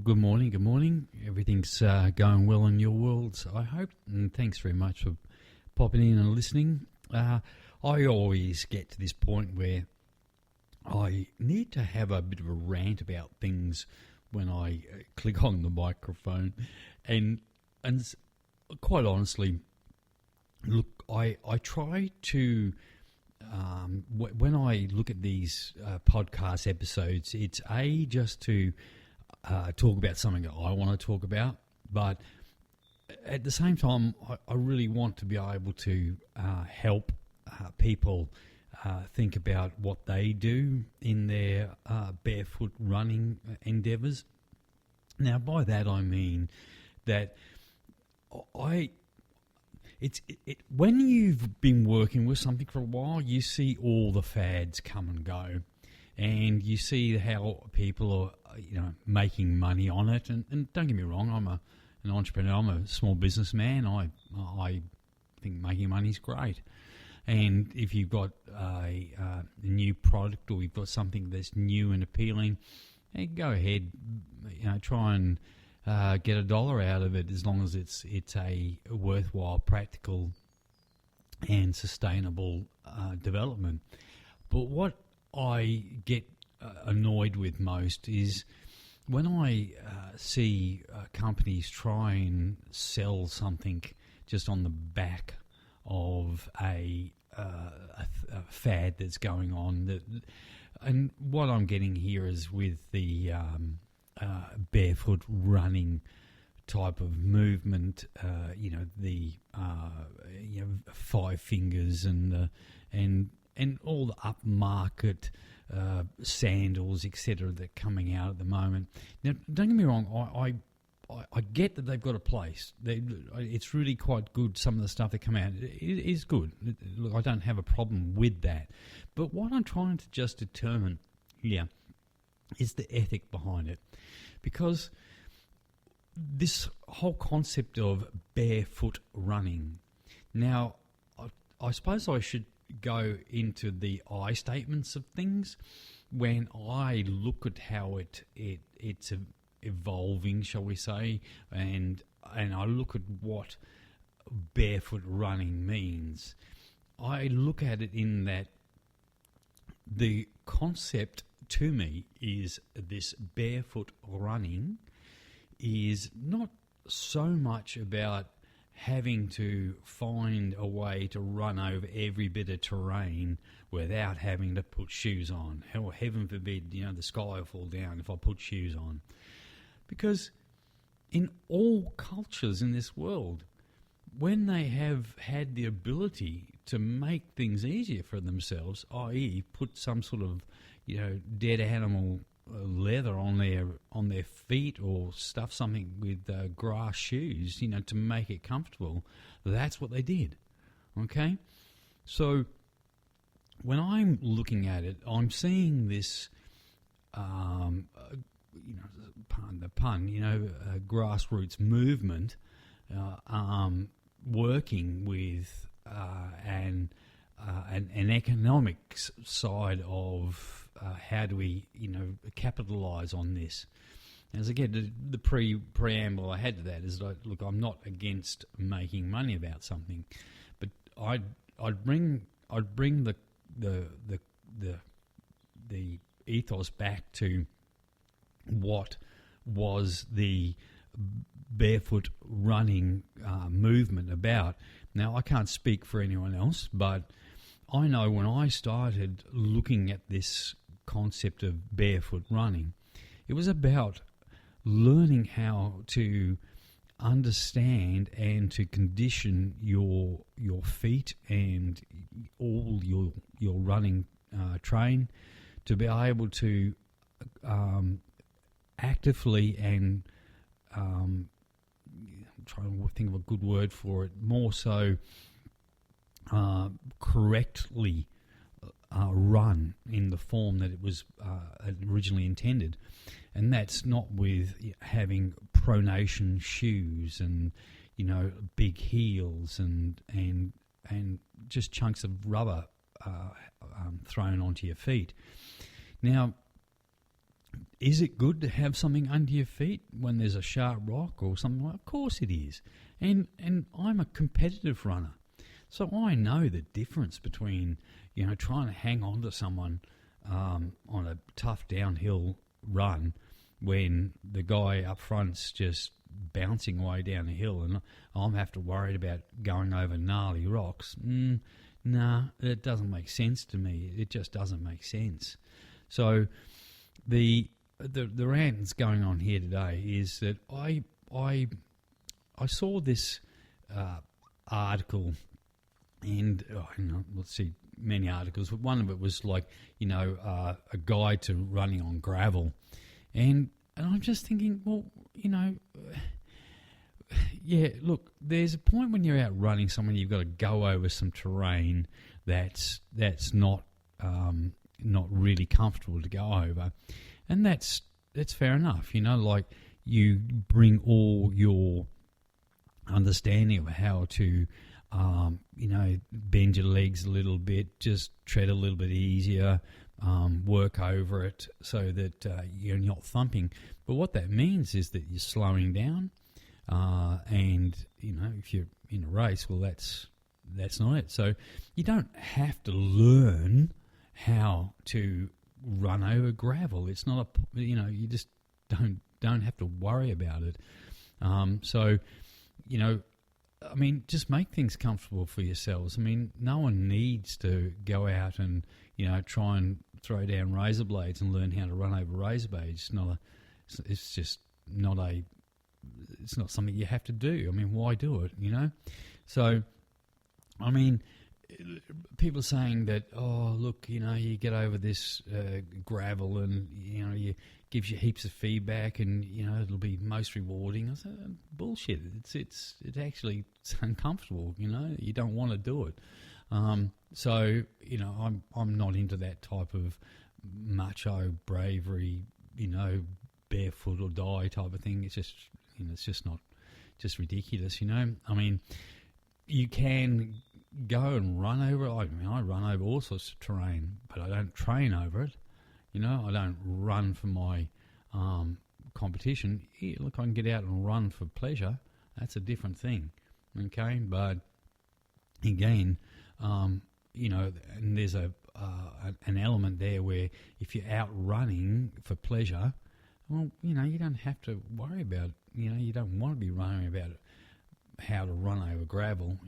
good morning. Good morning. Everything's going well in your world, I hope. And thanks very much for popping in and listening. I always get to this point where I need to have a bit of a rant about things when I click on the microphone. And quite honestly, look, I try to... when I look at these podcast episodes, it's just to talk about something that I want to talk about, but at the same time, I really want to be able to help people think about what they do in their barefoot running endeavours. Now, by that I mean that when you've been working with something for a while, you see all the fads come and go, and you see how people are, making money on it. And don't get me wrong, I'm an entrepreneur. I'm a small businessman. I think making money is great. And if you've got a new product or you've got something that's new and appealing, hey, go ahead, try and get $1 out of it, as long as it's a worthwhile, practical and sustainable development. But what I get annoyed with most is when I see companies try and sell something just on the back of a fad that's going on. And what I'm getting here is with the barefoot running type of movement, the five fingers and all the upmarket sandals, etc., that are coming out at the moment. Now, don't get me wrong, I get that they've got a place. It's really quite good, some of the stuff that come out. It is good. Look, I don't have a problem with that. But what I'm trying to just determine here is the ethic behind it. Because this whole concept of barefoot running, now, I suppose I should go into the I statements of things when I look at how it's evolving, shall we say, and I look at what barefoot running means. I look at it in that the concept to me is this barefoot running is not so much about having to find a way to run over every bit of terrain without having to put shoes on. Hell, heaven forbid, the sky will fall down if I put shoes on. Because in all cultures in this world, when they have had the ability to make things easier for themselves, i.e. put some sort of, dead animal leather on their feet or stuff something with grass shoes, to make it comfortable, that's what they did. Okay? So when I'm looking at it, I'm seeing this, pardon the pun, grassroots movement working with an economic side of how do we, capitalise on this. As again, the preamble I had to that is like, look, I'm not against making money about something, but I'd bring the ethos back to what was the barefoot running movement about. Now, I can't speak for anyone else, but I know when I started looking at this concept of barefoot running, it was about learning how to understand and to condition your feet and all your running train to be able to actively and I'm trying to think of a good word for it, more so correctly run in the form that it was originally intended. And that's not with having pronation shoes and, big heels and just chunks of rubber thrown onto your feet. Now, is it good to have something under your feet when there's a sharp rock or something like that? Of course it is. And I'm a competitive runner. So I know the difference between, trying to hang on to someone on a tough downhill run when the guy up front's just bouncing away down the hill and I'm have to worry about going over gnarly rocks. Nah, it doesn't make sense to me. It just doesn't make sense. So the rant that's going on here today is that I saw this article, and let's see, many articles, but one of it was like, a guide to running on gravel, and I'm just thinking, well, yeah, look, there's a point when you're out running somewhere, you've got to go over some terrain that's not really comfortable to go over, and that's fair enough. Like you bring all your understanding of how to bend your legs a little bit, just tread a little bit easier, work over it so that you're not thumping. But what that means is that you're slowing down, and if you're in a race, well, that's not it. So you don't have to learn how to run over gravel. It's not you just don't have to worry about it. Just make things comfortable for yourselves. No one needs to go out and, try and throw down razor blades and learn how to run over razor blades. It's not something you have to do. Why do it, So, people are saying that, oh, look, you get over this gravel and, you gives you heaps of feedback and, it'll be most rewarding. I said, bullshit. It's uncomfortable, you don't want to do it. So, I'm not into that type of macho bravery, barefoot or die type of thing. It's just just ridiculous, you can go and run over it. I run over all sorts of terrain, but I don't train over it. I don't run for my competition. Yeah, look, I can get out and run for pleasure. That's a different thing, okay? But again, and there's an element there where if you're out running for pleasure, well, you don't have to worry about, you don't want to be running about how to run over gravel,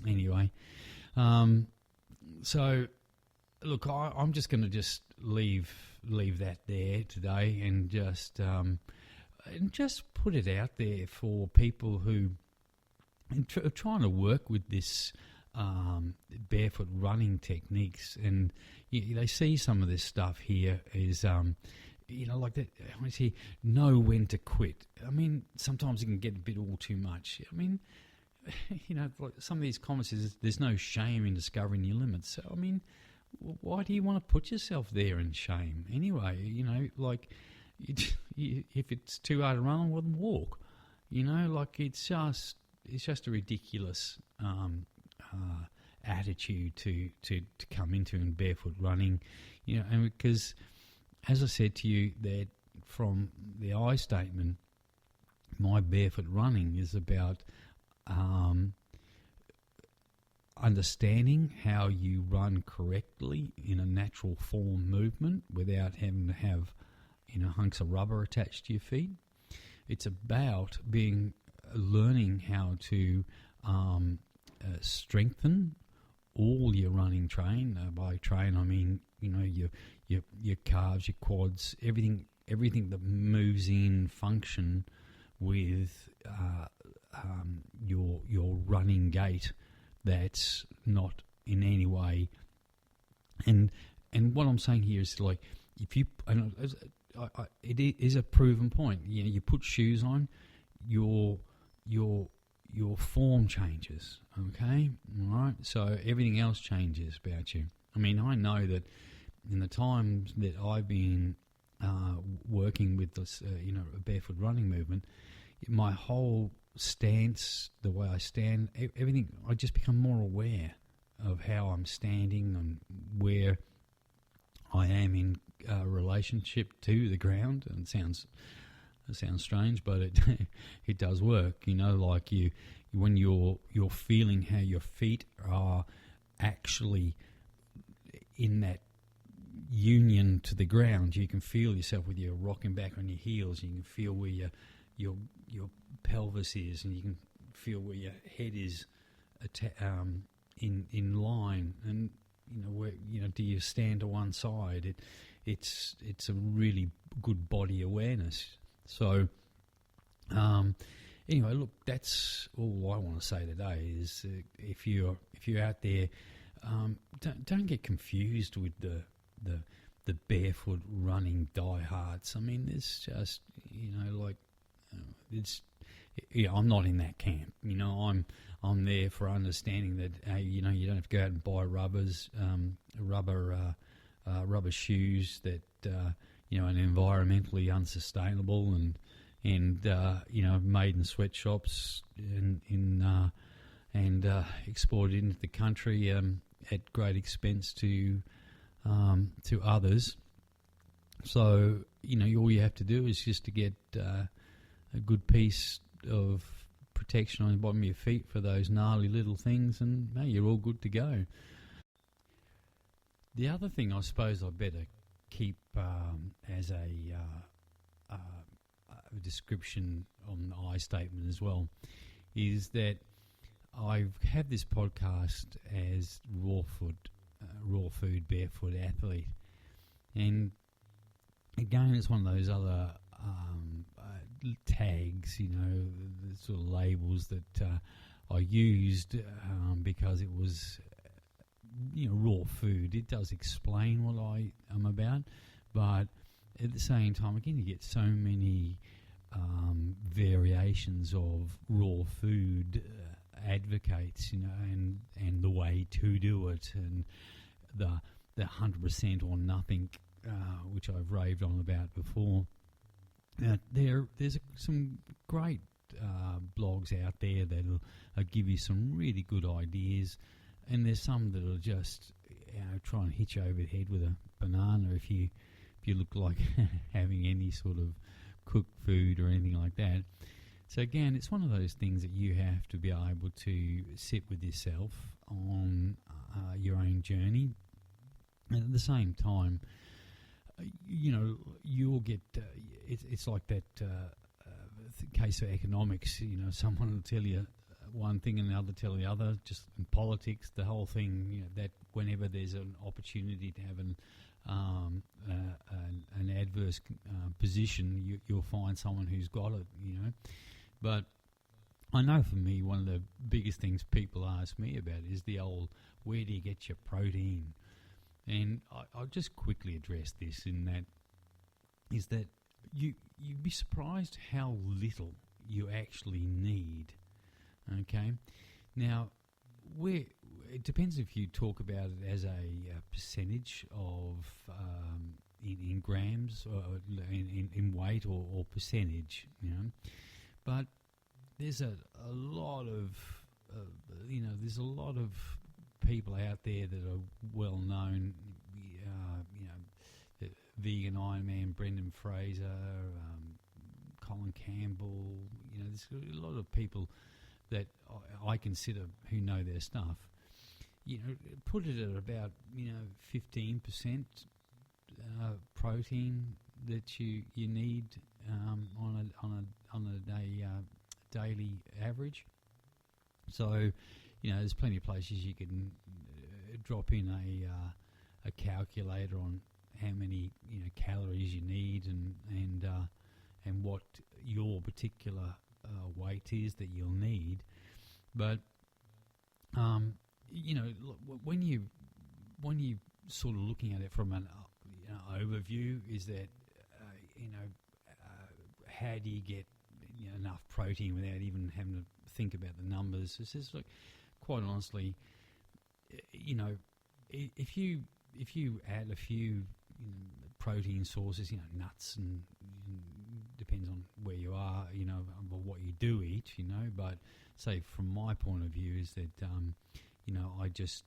Anyway, so look, I'm just going to just leave that there today, and just put it out there for people who are trying to work with this barefoot running techniques, and they see some of this stuff here is like that. I see, know when to quit. Sometimes it can get a bit all too much. Like some of these comments is there's no shame in discovering your limits. So, why do you want to put yourself there in shame anyway? If it's too hard to run, well, then walk. It's just a ridiculous attitude to come into in barefoot running, and because, as I said to you, that from the I statement, my barefoot running is about understanding how you run correctly in a natural form movement without having to have hunks of rubber attached to your feet. It's about learning how to strengthen all your running train. By train, I mean your calves, your quads, everything that moves in function with your running gait. That's not in any way, and what I'm saying here is like if you, it is a proven point. You put shoes on, your form changes. Okay, all right. So everything else changes about you. I know that in the times that I've been working with this, a barefoot running movement, my whole stance, the way I stand, everything, I just become more aware of how I'm standing and where I am in relation relationship to the ground, and it sounds strange, but it it does work. Like when you're feeling how your feet are actually in that union to the ground, you can feel yourself with your rocking back on your heels. You can feel where your pelvis is, and you can feel where your head is in line. And where do you stand to one side? It's a really good body awareness. So anyway, look, that's all I want to say today. Is if you're out there, don't get confused with the barefoot running diehards. I mean, it's just it's. Yeah, I'm not in that camp. I'm there for understanding that you don't have to go out and buy rubber shoes that are environmentally unsustainable and made in sweatshops and exported into the country at great expense to others. So all you have to do is just to get a good piece of protection on the bottom of your feet for those gnarly little things, and you're all good to go. The other thing I suppose I better keep as a description on the I statement as well is that I have this podcast as Raw Food Barefoot Athlete, and again it's one of those other tags, the sort of labels that I used because it was raw food. It does explain what I am about, but at the same time, again, you get so many variations of raw food advocates, and the way to do it, and the 100% or nothing, which I've raved on about before. There's some great blogs out there that'll give you some really good ideas, and there's some that'll just try and hit you over the head with a banana if you look like having any sort of cooked food or anything like that. So again, it's one of those things that you have to be able to sit with yourself on your own journey, and at the same time, you'll get. It's like that case of economics. Someone will tell you one thing and the other tell the other. Just in politics, the whole thing. That whenever there's an opportunity to have an adverse position, you'll find someone who's got it. But I know for me, one of the biggest things people ask me about is the old, where do you get your protein? And I'll just quickly address this is that you'd be surprised how little you actually need. Okay, now it depends if you talk about it as a percentage of in grams or in weight or percentage, But there's a lot of there's a lot of people out there that are well known, the vegan Ironman, Brendan Fraser, Colin Campbell. There's a lot of people that I consider who know their stuff. Put it at about 15% protein that you need on a daily average. So there's plenty of places you can drop in a calculator on how many calories you need and what your particular weight is that you'll need. But when you sort of looking at it from an overview, is that how do you get enough protein without even having to think about the numbers? It's just quite honestly, if you add a few protein sources, nuts and depends on where you are, what you do eat, but say from my point of view is that I just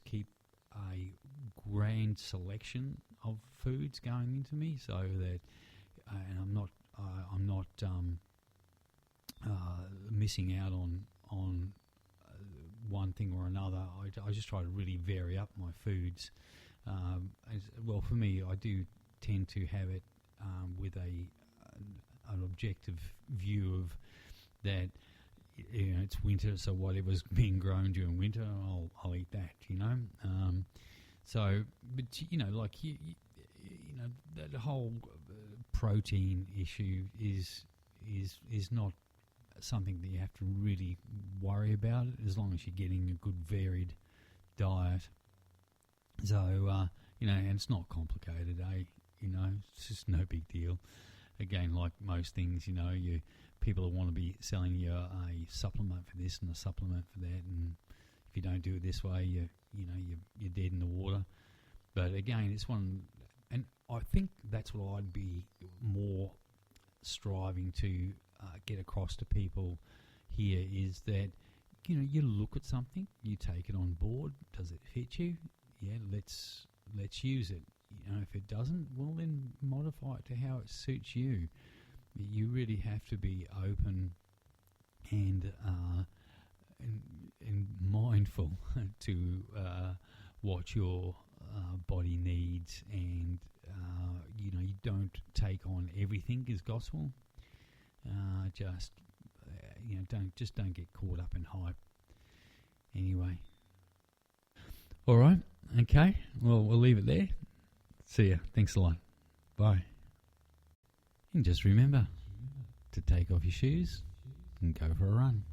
keep a grand selection of foods going into me, so that and I'm not missing out on one thing or another. I just try to really vary up my foods. Well, for me, I do tend to have it with an objective view of that. It's winter, so whatever's being grown during winter, I'll eat that. So, but like that whole protein issue is not something that you have to really worry about, as long as you're getting a good varied diet. So and it's not complicated, it's just no big deal. Again, like most things, people want to be selling you a supplement for this and a supplement for that, and if you don't do it this way, you're dead in the water. But again, it's one, and I think that's what I'd be more striving to get across to people here, is that you look at something, you take it on board. Does it fit you? Yeah, let's use it. If it doesn't, well, then modify it to how it suits you. You really have to be open and mindful to what your body needs, and you don't take on everything as gospel. Don't get caught up in hype. Anyway, all right, okay. Well, we'll leave it there. See ya. Thanks a lot. Bye. And just remember to take off your shoes and go for a run.